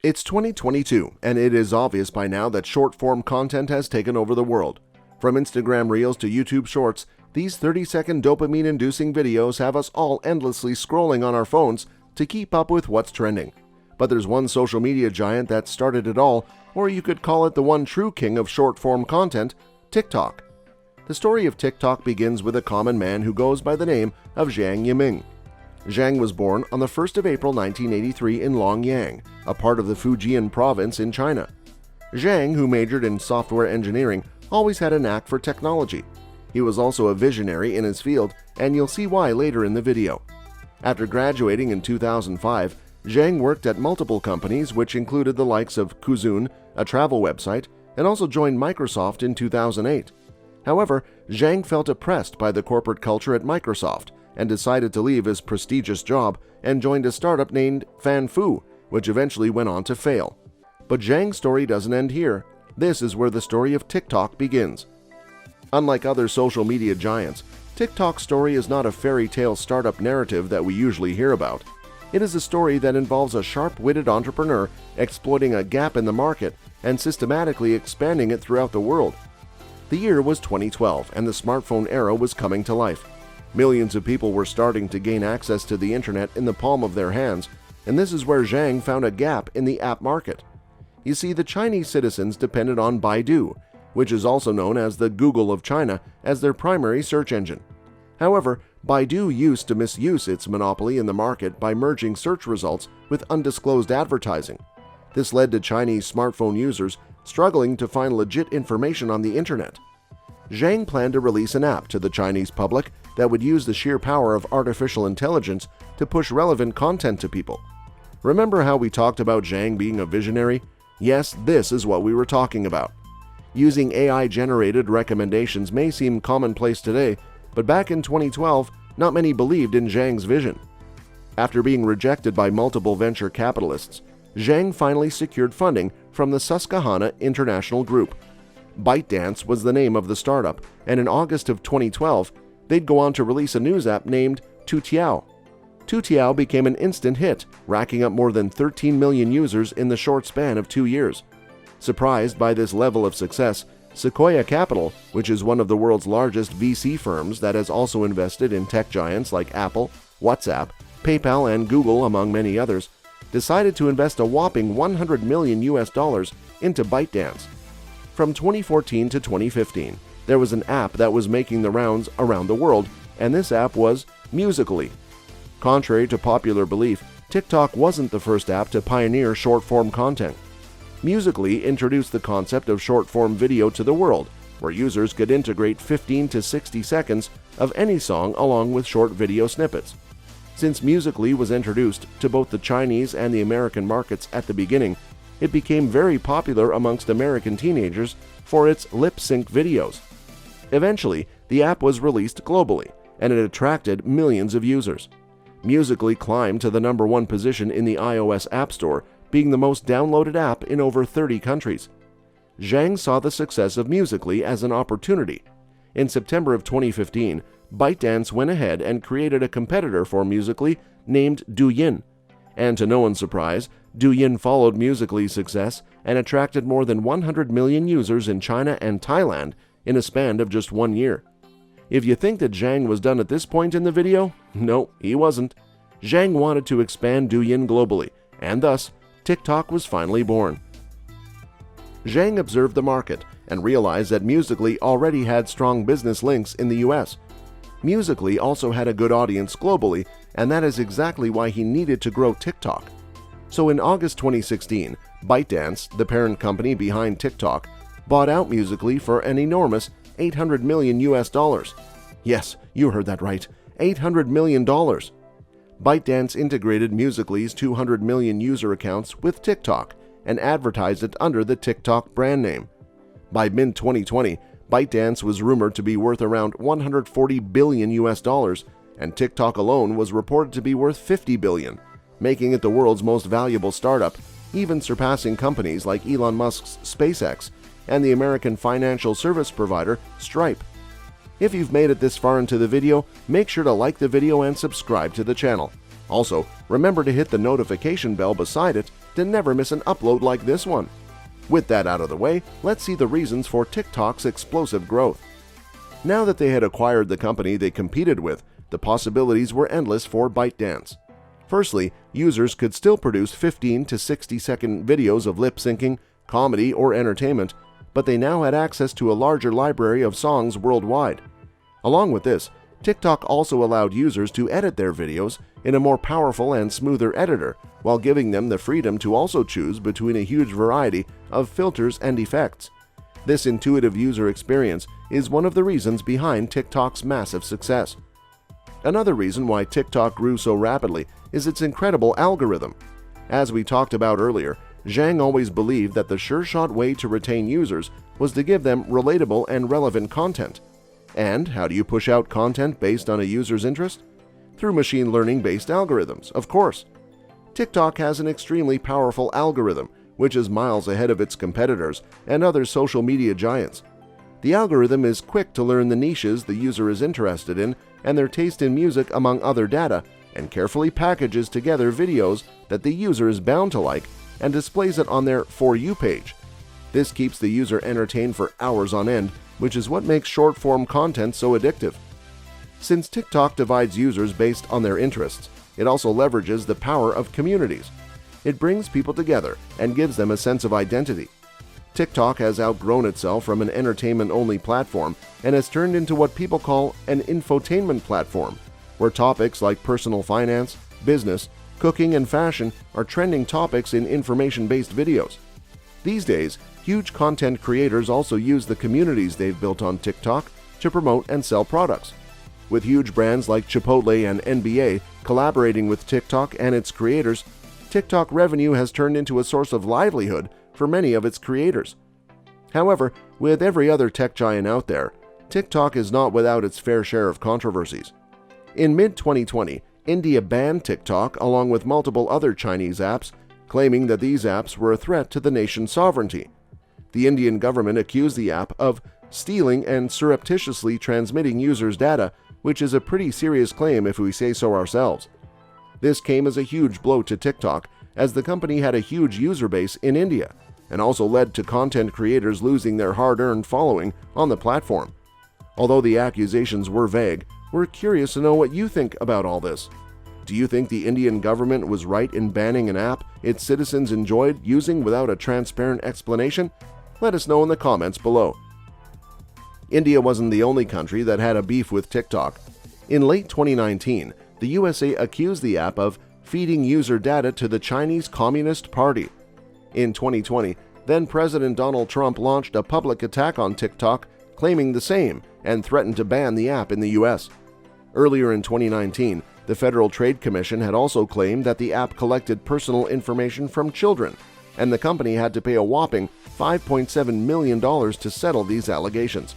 It's 2022, and it is obvious by now that short-form content has taken over the world. From Instagram Reels to YouTube Shorts, these 30-second dopamine-inducing videos have us all endlessly scrolling on our phones to keep up with what's trending. But there's one social media giant that started it all, or you could call it the one true king of short-form content, TikTok. The story of TikTok begins with a common man who goes by the name of Zhang Yiming. Zhang was born on the 1st of April 1983 in Longyang, a part of the Fujian province in China. Zhang, who majored in software engineering, always had a knack for technology. He was also a visionary in his field, and you'll see why later in the video. After graduating in 2005, Zhang worked at multiple companies which included the likes of Kuzun, a travel website, and also joined Microsoft in 2008. However, Zhang felt oppressed by the corporate culture at Microsoft and decided to leave his prestigious job and joined a startup named Fanfu, which eventually went on to fail. But Zhang's story doesn't end here. This is where the story of TikTok begins. Unlike other social media giants, TikTok's story is not a fairy tale startup narrative that we usually hear about. It is a story that involves a sharp-witted entrepreneur exploiting a gap in the market and systematically expanding it throughout the world. The year was 2012, and the smartphone era was coming to life. Millions of people were starting to gain access to the internet in the palm of their hands, and this is where Zhang found a gap in the app market. You see, the Chinese citizens depended on Baidu, which is also known as the Google of China, as their primary search engine. However, Baidu used to misuse its monopoly in the market by merging search results with undisclosed advertising. This led to Chinese smartphone users struggling to find legit information on the internet. Zhang planned to release an app to the Chinese public that would use the sheer power of artificial intelligence to push relevant content to people. Remember how we talked about Zhang being a visionary? Yes, this is what we were talking about. Using AI-generated recommendations may seem commonplace today, but back in 2012, not many believed in Zhang's vision. After being rejected by multiple venture capitalists, Zhang finally secured funding from the Susquehanna International Group. ByteDance was the name of the startup, and in August of 2012, they'd go on to release a news app named Toutiao. Toutiao became an instant hit, racking up more than 13 million users in the short span of 2 years. Surprised by this level of success, Sequoia Capital, which is one of the world's largest VC firms that has also invested in tech giants like Apple, WhatsApp, PayPal, and Google, among many others, decided to invest a whopping $100 million into ByteDance. From 2014 to 2015, there was an app that was making the rounds around the world, and this app was Musical.ly. Contrary to popular belief, TikTok wasn't the first app to pioneer short-form content. Musical.ly introduced the concept of short-form video to the world, where users could integrate 15 to 60 seconds of any song along with short video snippets. Since Musical.ly was introduced to both the Chinese and the American markets at the beginning, it became very popular amongst American teenagers for its lip-sync videos. Eventually, the app was released globally, and it attracted millions of users. Musical.ly climbed to the #1 position in the iOS App Store, being the most downloaded app in over 30 countries. Zhang saw the success of Musical.ly as an opportunity. In September of 2015, ByteDance went ahead and created a competitor for Musical.ly named Douyin. And to no one's surprise, Douyin followed Musical.ly's success and attracted more than 100 million users in China and Thailand in a span of just 1 year. If you think that Zhang was done at this point in the video, no, he wasn't. Zhang wanted to expand Douyin globally, and thus, TikTok was finally born. Zhang observed the market and realized that Musical.ly already had strong business links in the US. Musical.ly also had a good audience globally, and that is exactly why he needed to grow TikTok. So in August 2016, ByteDance, the parent company behind TikTok, bought out Musical.ly for an enormous $800 million. Yes, you heard that right, $800 million. ByteDance integrated Musical.ly's 200 million user accounts with TikTok and advertised it under the TikTok brand name. By mid-2020, ByteDance was rumored to be worth around $140 billion, and TikTok alone was reported to be worth $50 billion, making it the world's most valuable startup, even surpassing companies like Elon Musk's SpaceX and the American financial service provider Stripe. If you've made it this far into the video, make sure to like the video and subscribe to the channel. Also, remember to hit the notification bell beside it to never miss an upload like this one. With that out of the way, let's see the reasons for TikTok's explosive growth. Now that they had acquired the company they competed with, the possibilities were endless for ByteDance. Firstly, users could still produce 15 to 60-second videos of lip-syncing, comedy, or entertainment, but they now had access to a larger library of songs worldwide. Along with this, TikTok also allowed users to edit their videos in a more powerful and smoother editor, while giving them the freedom to also choose between a huge variety of filters and effects. This intuitive user experience is one of the reasons behind TikTok's massive success. Another reason why TikTok grew so rapidly is its incredible algorithm. As we talked about earlier, Zhang always believed that the sure-shot way to retain users was to give them relatable and relevant content. And how do you push out content based on a user's interest? Through machine learning-based algorithms, of course. TikTok has an extremely powerful algorithm, which is miles ahead of its competitors and other social media giants. The algorithm is quick to learn the niches the user is interested in and their taste in music among other data, and carefully packages together videos that the user is bound to like and displays it on their For You page. This keeps the user entertained for hours on end, which is what makes short-form content so addictive. Since TikTok divides users based on their interests, it also leverages the power of communities. It brings people together and gives them a sense of identity. TikTok has outgrown itself from an entertainment-only platform and has turned into what people call an infotainment platform, where topics like personal finance, business, cooking, and fashion are trending topics in information-based videos. These days, huge content creators also use the communities they've built on TikTok to promote and sell products. With huge brands like Chipotle and NBA collaborating with TikTok and its creators, TikTok revenue has turned into a source of livelihood for many of its creators. However, with every other tech giant out there, TikTok is not without its fair share of controversies. In mid-2020, India banned TikTok along with multiple other Chinese apps, claiming that these apps were a threat to the nation's sovereignty. The Indian government accused the app of stealing and surreptitiously transmitting users' data, which is a pretty serious claim if we say so ourselves. This came as a huge blow to TikTok, as the company had a huge user base in India, and also led to content creators losing their hard-earned following on the platform. Although the accusations were vague, we're curious to know what you think about all this. Do you think the Indian government was right in banning an app its citizens enjoyed using without a transparent explanation? Let us know in the comments below. India wasn't the only country that had a beef with TikTok. In late 2019, the USA accused the app of feeding user data to the Chinese Communist Party. In 2020, then-President Donald Trump launched a public attack on TikTok, claiming the same, and threatened to ban the app in the US. Earlier in 2019, the Federal Trade Commission had also claimed that the app collected personal information from children, and the company had to pay a whopping $5.7 million to settle these allegations.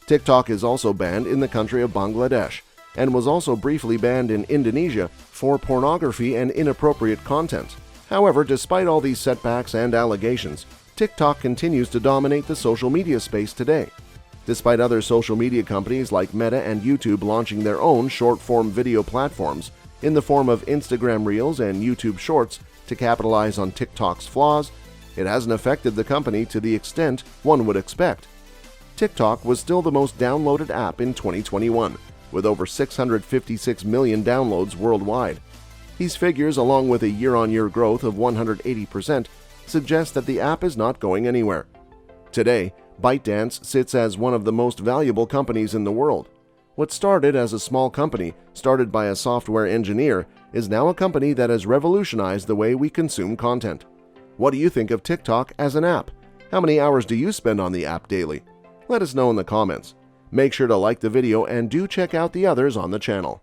TikTok is also banned in the country of Bangladesh, and was also briefly banned in Indonesia for pornography and inappropriate content. However, despite all these setbacks and allegations, TikTok continues to dominate the social media space today. Despite other social media companies like Meta and YouTube launching their own short-form video platforms in the form of Instagram Reels and YouTube Shorts to capitalize on TikTok's flaws, it hasn't affected the company to the extent one would expect. TikTok was still the most downloaded app in 2021, with over 656 million downloads worldwide. These figures, along with a year-on-year growth of 180%, suggest that the app is not going anywhere. Today, ByteDance sits as one of the most valuable companies in the world. What started as a small company, started by a software engineer, is now a company that has revolutionized the way we consume content. What do you think of TikTok as an app? How many hours do you spend on the app daily? Let us know in the comments. Make sure to like the video and do check out the others on the channel.